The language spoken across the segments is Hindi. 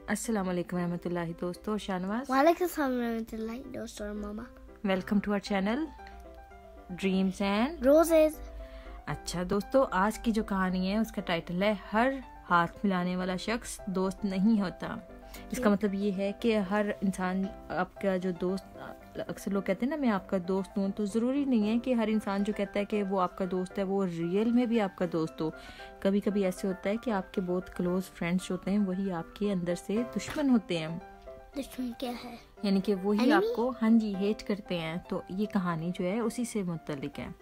अस्सलाम वालेकुम रहमतुल्लाहि दोस्तों और शाहनवाज। वालेकुम सलाम रहमतुल्लाहि दोस्तों और मामा। Welcome to our channel dreams and roses. अच्छा दोस्तों, आज की जो कहानी है उसका टाइटल है हर हाथ मिलाने वाला शख्स दोस्त नहीं होता। इसका मतलब ये है कि हर इंसान आपका जो दोस्त, अक्सर लोग कहते हैं ना मैं आपका दोस्त हूँ, तो ज़रूरी नहीं है कि हर इंसान जो कहता है कि वो आपका दोस्त है वो रियल में भी आपका दोस्त हो। कभी कभी ऐसे होता है कि आपके बहुत क्लोज फ्रेंड्स होते हैं वही आपके अंदर से दुश्मन होते हैं। दुश्मन क्या है? यानी कि वही Enemy? आपको हाँ जी हेट करते हैं। तो ये कहानी जो है उसी से मुतल्लिक है।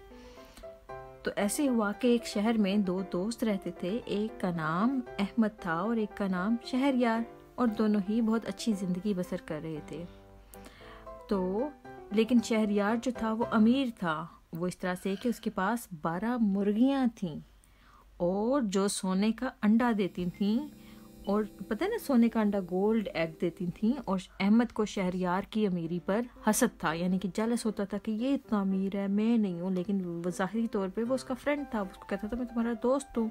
तो ऐसे हुआ कि एक शहर में दो दोस्त रहते थे। एक का नाम अहमद था और एक का नाम शहरयार, और दोनों ही बहुत अच्छी जिंदगी बसर कर रहे थे। तो लेकिन शहरयार जो था वो अमीर था। वो इस तरह से कि उसके पास 12 मुर्गियां थीं और जो सोने का अंडा देती थीं, और पता है ना सोने का अंडा गोल्ड एग देती थीं। और अहमद को शहरयार की अमीरी पर हसद था, यानी कि जेलस होता था कि ये इतना अमीर है मैं नहीं हूँ। लेकिन वो ज़ाहिरी तौर पे वो उसका फ्रेंड था, उसको कहता था मैं तुम्हारा दोस्त हूँ।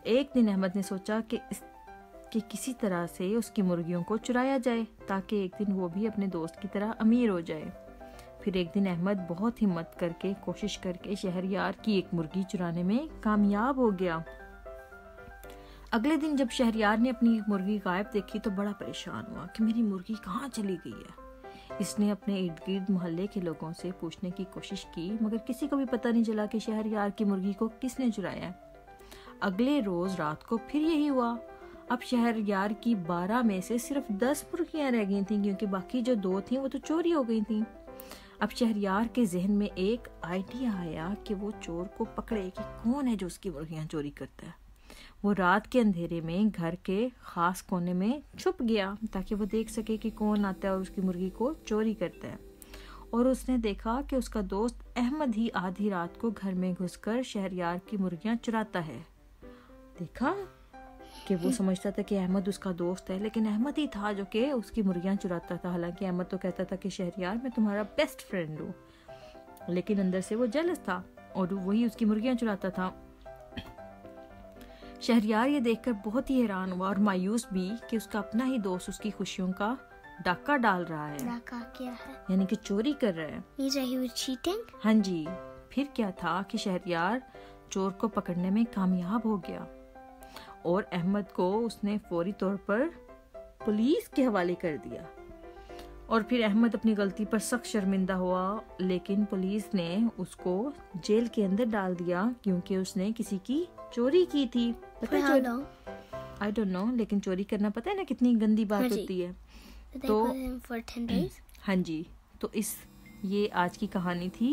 एक दिन अहमद ने सोचा कि किसी तरह से उसकी मुर्गियों को चुराया जाए ताकि एक दिन वो भी अपने दोस्त की तरह अमीर हो जाए। फिर एक दिन अहमद बहुत हिम्मत करके कोशिश करके शहरयार की एक मुर्गी चुराने में कामयाब हो गया। अगले दिन जब शहरयार ने अपनी एक मुर्गी गायब देखी तो बड़ा परेशान हुआ कि मेरी मुर्गी कहाँ चली गई है। इसने अपने इर्द गिर्द मोहल्ले के लोगों से पूछने की कोशिश की, मगर किसी को भी पता नहीं चला कि शहरयार की मुर्गी को किसने चुराया है। अगले रोज रात को फिर यही हुआ। अब शहरयार की 12 में से सिर्फ 10 मुर्गियां रह गई थीं, क्योंकि बाकी जो 2 थीं वो तो चोरी हो गई थीं। अब शहरयार के जहन में एक आइडिया आया कि वो चोर को पकड़े कि कौन है जो उसकी मुर्गियां चोरी करता है। वो रात के अंधेरे में घर के खास कोने में छुप गया ताकि वो देख सके कि कौन आता है और उसकी मुर्गी को चोरी करता है। और उसने देखा कि उसका दोस्त अहमद ही आधी रात को घर में घुसकर शहरयार की मुर्गियां चुराता है। देखा कि वो समझता था कि अहमद उसका दोस्त है, लेकिन अहमद ही था जो कि उसकी मुर्गियां चुराता था। हालांकि अहमद तो कहता था कि शहरयार मैं तुम्हारा बेस्ट फ्रेंड हूँ, लेकिन अंदर से वो जेलस था और वही उसकी मुर्गियां चुराता था। शहरयार ये देखकर बहुत ही हैरान हुआ और मायूस भी कि उसका अपना ही दोस्त उसकी खुशियों का डाका डाल रहा है। डाका क्या है? यानी कि चोरी कर रहा है। Means that he was cheating? हाँ जी। फिर क्या था कि शहरयार चोर को पकड़ने में कामयाब हो गया और अहमद को उसने फौरी तौर पर पुलिस के हवाले कर दिया। और फिर अहमद अपनी गलती पर सख्त शर्मिंदा हुआ, लेकिन पुलिस ने उसको जेल के अंदर डाल दिया क्योंकि उसने किसी की चोरी की थी। पता है चोरी? I don't know, लेकिन चोरी करना पता है ना कितनी गंदी बात होती है। तो for 10 days? हाँ जी। तो ये आज की कहानी थी।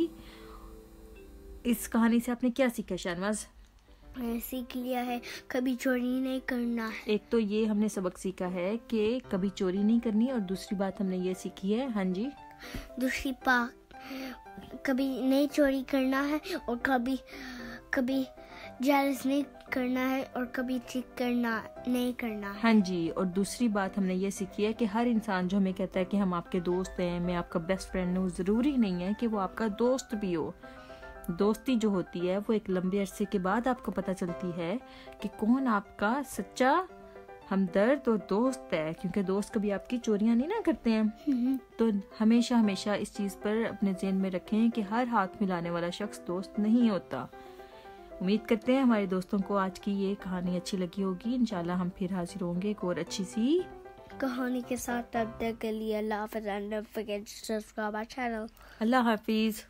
इस कहानी से आपने क्या सीखा शाहनवाज? सीख लिया है कभी चोरी नहीं करना है। एक तो ये हमने सबक सीखा है कि कभी चोरी नहीं करनी, और दूसरी बात हमने ये सीखी है हाँ जी, दूसरी बात कभी नहीं चोरी करना है और कभी जेलस नहीं करना है और कभी चीट करना नहीं करना है। हाँ जी। और दूसरी बात हमने ये सीखी है कि हर इंसान जो हमें कहता है कि हम आपके दोस्त हैं, मैं आपका बेस्ट फ्रेंड हूँ, ज़रूरी नहीं है कि वो आपका दोस्त भी हो। दोस्ती जो होती है वो एक लंबे अरसे के बाद आपको पता चलती है कि कौन आपका सच्चा हमदर्द और दोस्त है, क्योंकि दोस्त कभी आपकी चोरियां नहीं ना करते हैं। तो हमेशा हमेशा इस चीज़ पर अपने ज़हन में रखें कि हर हाथ मिलाने वाला शख्स दोस्त नहीं होता। उम्मीद करते हैं हमारे दोस्तों को आज की ये कहानी अच्छी लगी होगी। इंशाल्लाह हम फिर हाजिर होंगे एक और अच्छी सी कहानी के साथ। तब तक के लिए अल्लाह हाफ़िज़ and don't forget to subscribe our channel. अल्लाह हाफिज़।